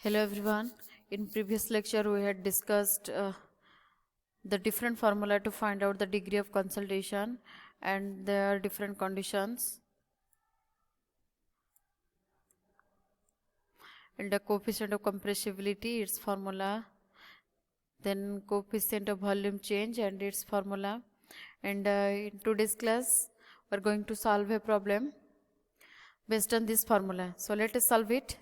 Hello everyone. In previous lecture we had discussed the different formula to find out the degree of consolidation and their different conditions and the coefficient of compressibility, its formula, then coefficient of volume change and its formula. And in today's class we are going to solve a problem based on this formula. So let us solve it.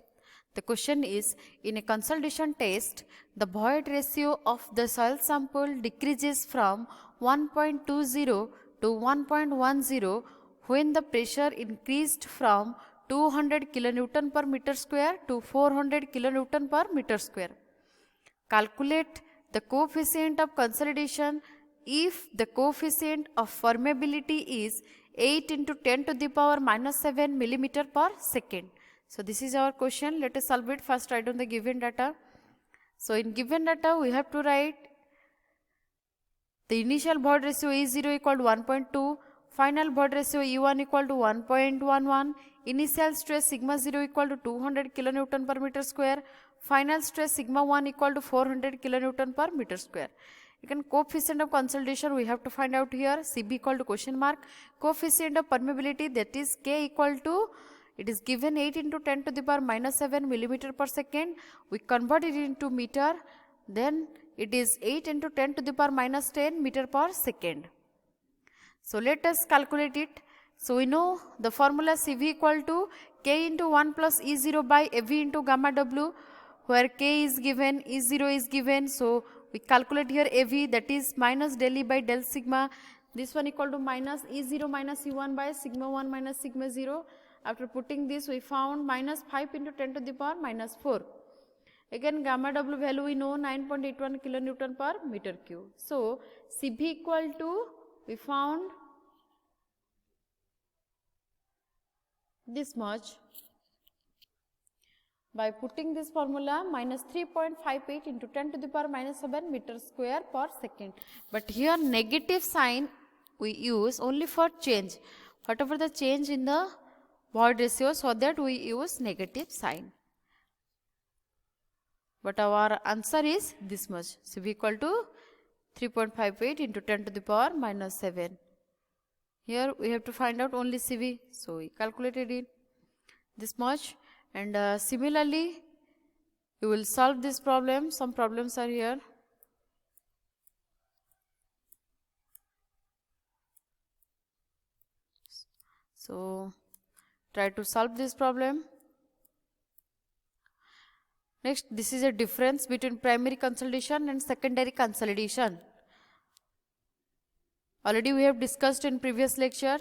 The question is, in a consolidation test, the void ratio of the soil sample decreases from 1.20 to 1.10 when the pressure increased from 200 kilonewton per meter square to 400 kilonewton per meter square. Calculate the coefficient of consolidation if the coefficient of permeability is 8 into 10 to the power minus 7 millimeter per second. So this is our question. Let us solve it. First write down the given data. So in given data we have to write the initial void ratio E0 equal to 1.2, final void ratio E1 equal to 1.11, initial stress sigma 0 equal to 200 kilonewton per meter square, final stress sigma 1 equal to 400 kilonewton per meter square. Again, coefficient of consolidation we have to find out here, Cb equal to question mark, coefficient of permeability, that is K equal to, it is given 8 into 10 to the power minus 7 millimeter per second. We convert it into meter, then it is 8 into 10 to the power minus 10 meter per second. So let us calculate it. So we know the formula Cv equal to K into 1 plus E0 by AV into gamma W, where K is given, E0 is given. So we calculate here AV, that is minus del E by del sigma. This one equal to minus E0 minus E1 by sigma 1 minus sigma 0. After putting this we found minus 5 into 10 to the power minus 4. Again gamma W value we know 9.81 kilonewton per meter cube. So Cv equal to, we found this much by putting this formula, minus 3.58 into 10 to the power minus 7 meter square per second. But here negative sign we use only for change, whatever the change in the void ratio, so that we use negative sign. But our answer is this much, Cv equal to 3.58 into 10 to the power minus 7. Here we have to find out only Cv, so we calculated it this much. And similarly you will solve this problem. Some problems are here. So try to solve this problem. Next, this is a difference between primary consolidation and secondary consolidation. Already we have discussed in previous lecture.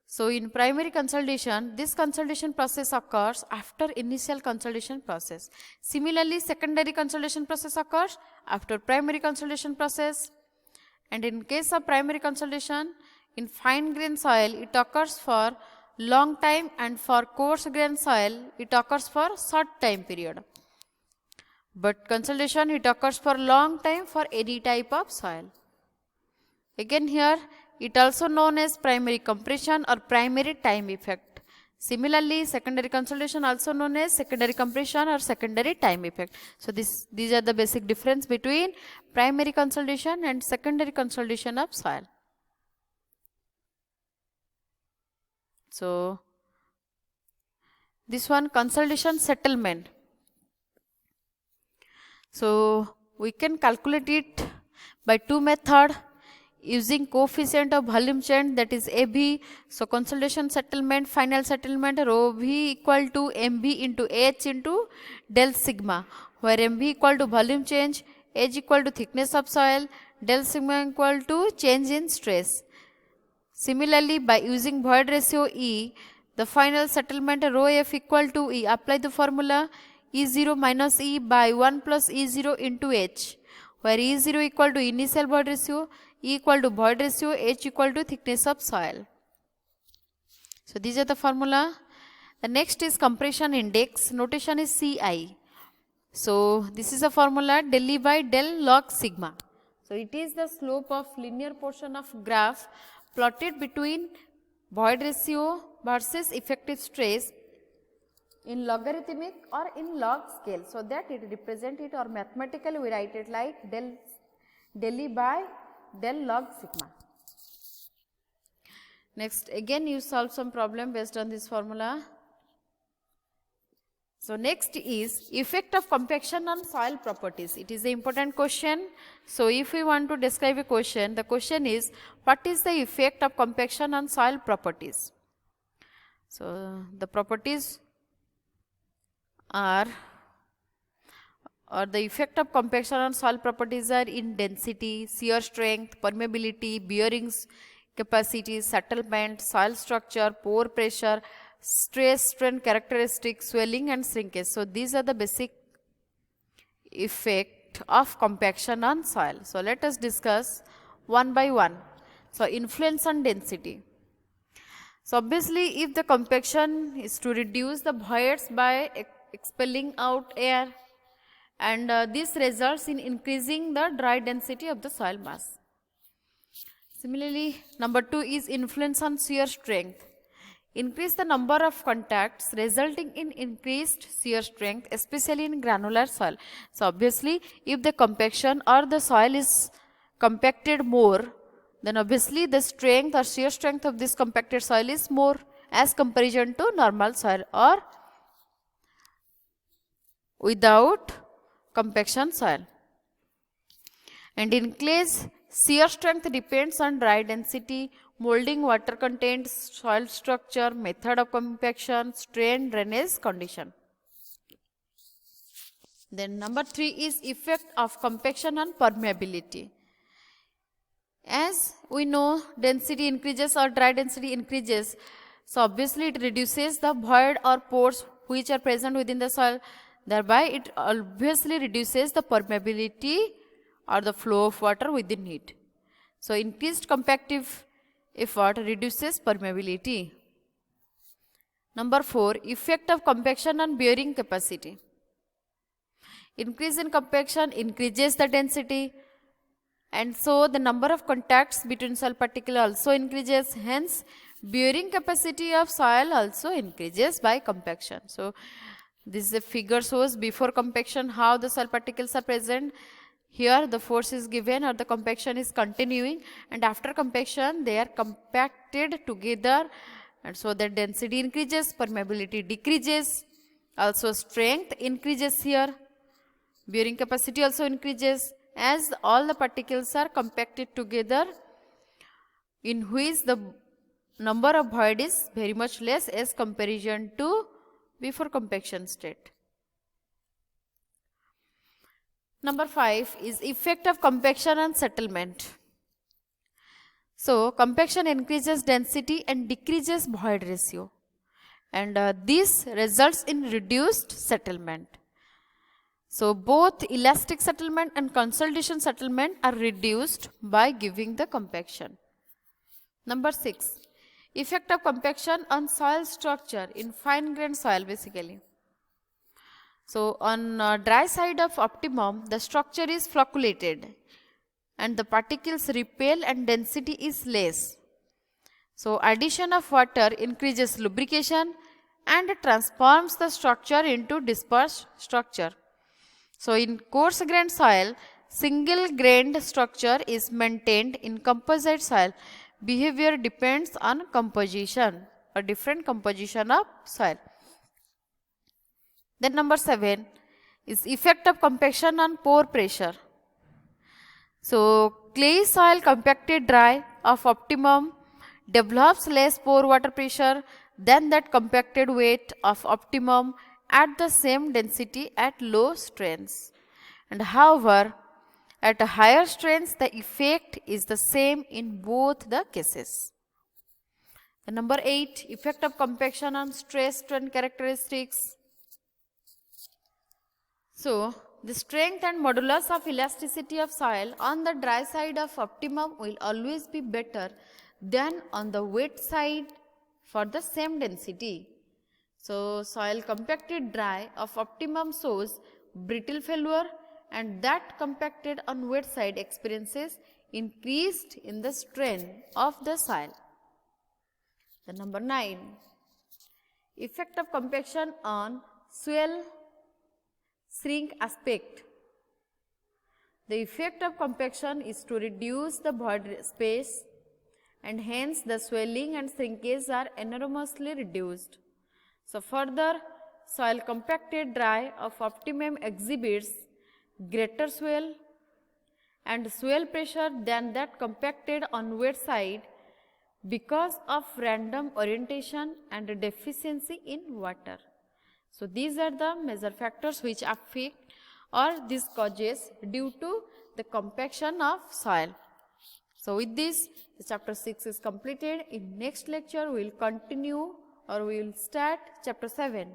So in primary consolidation, this consolidation process occurs after initial consolidation process. Similarly, secondary consolidation process occurs after primary consolidation process. And in case of primary consolidation, in fine grain soil it occurs for long time, and for coarse grain soil it occurs for short time period. But consolidation it occurs for long time for any type of soil. Again here it also known as primary compression or primary time effect. Similarly, secondary consolidation also known as secondary compression or secondary time effect. So these are the basic difference between primary consolidation and secondary consolidation of soil. So this one, consolidation settlement. So we can calculate it by two methods using coefficient of volume change, that is AB. So consolidation settlement, final settlement, rho V equal to MV into H into del sigma, where MV equal to volume change, H equal to thickness of soil, del sigma equal to change in stress. Similarly, by using void ratio E, the final settlement rho F equal to E, apply the formula E0 minus E by 1 plus E0 into H, where E0 equal to initial void ratio, E equal to void ratio, H equal to thickness of soil. So these are the formula. The next is compression index, notation is Ci. So this is a formula del E by del log sigma. So it is the slope of linear portion of graph plotted between void ratio versus effective stress in logarithmic or in log scale, so that it represent it, or mathematically we write it like del E by del log sigma. Next, again you solve some problem based on this formula. So next is effect of compaction on soil properties. It is an important question. So if we want to describe a question, the question is, what is the effect of compaction on soil properties? So the properties are, or the effect of compaction on soil properties are in density, shear strength, permeability, bearings capacity, settlement, soil structure, pore pressure, stress strain characteristics, swelling and shrinkage. So these are the basic effect of compaction on soil. So let us discuss one by one. So influence on density. So obviously if the compaction is to reduce the voids by expelling out air, and this results in increasing the dry density of the soil mass. Similarly, number 2 is influence on shear strength. Increase the number of contacts resulting in increased shear strength, especially in granular soil. So obviously if the compaction or the soil is compacted more, then obviously the strength or shear strength of this compacted soil is more as comparison to normal soil or without compaction soil. And in clays, shear strength depends on dry density, molding water content, soil structure, method of compaction, strain, drainage condition. Then number 3 is effect of compaction on permeability. As we know, density increases or dry density increases, so obviously it reduces the void or pores which are present within the soil. Thereby it obviously reduces the permeability or the flow of water within it. So increased compactive effort reduces permeability. Number 4, effect of compaction on bearing capacity. Increase in compaction increases the density, and so the number of contacts between soil particles also increases, hence bearing capacity of soil also increases by compaction. So this is a figure shows before compaction how the soil particles are present. Here the force is given or the compaction is continuing, and after compaction they are compacted together, and so the density increases, permeability decreases, also strength increases here, bearing capacity also increases as all the particles are compacted together, in which the number of void is very much less as comparison to before compaction state. Number 5 is effect of compaction on settlement. So compaction increases density and decreases void ratio, and this results in reduced settlement. So both elastic settlement and consolidation settlement are reduced by giving the compaction. Number 6, effect of compaction on soil structure in fine grained soil basically. So on dry side of optimum, the structure is flocculated and the particles repel and density is less. So addition of water increases lubrication and transforms the structure into dispersed structure. So in coarse grained soil, single grained structure is maintained. In composite soil, behavior depends on composition or different composition of soil. Then number 7 is effect of compaction on pore pressure. So clay soil compacted dry of optimum develops less pore water pressure than that compacted wet of optimum at the same density at low strains. And however, at a higher strains the effect is the same in both the cases. And number 8, effect of compaction on stress strain characteristics. So the strength and modulus of elasticity of soil on the dry side of optimum will always be better than on the wet side for the same density. So soil compacted dry of optimum shows brittle failure, and that compacted on wet side experiences increased in the strain of the soil. The number 9, Effect of compaction on swell shrink aspect. The effect of compaction is to reduce the void space, and hence the swelling and shrinkage are enormously reduced. So, further, soil compacted dry of optimum exhibits greater swell and swell pressure than that compacted on wet side because of random orientation and deficiency in water. So, these are the major factors which affect or these causes due to the compaction of soil. So, with this the chapter 6 is completed. In next lecture we will continue or we will start chapter 7.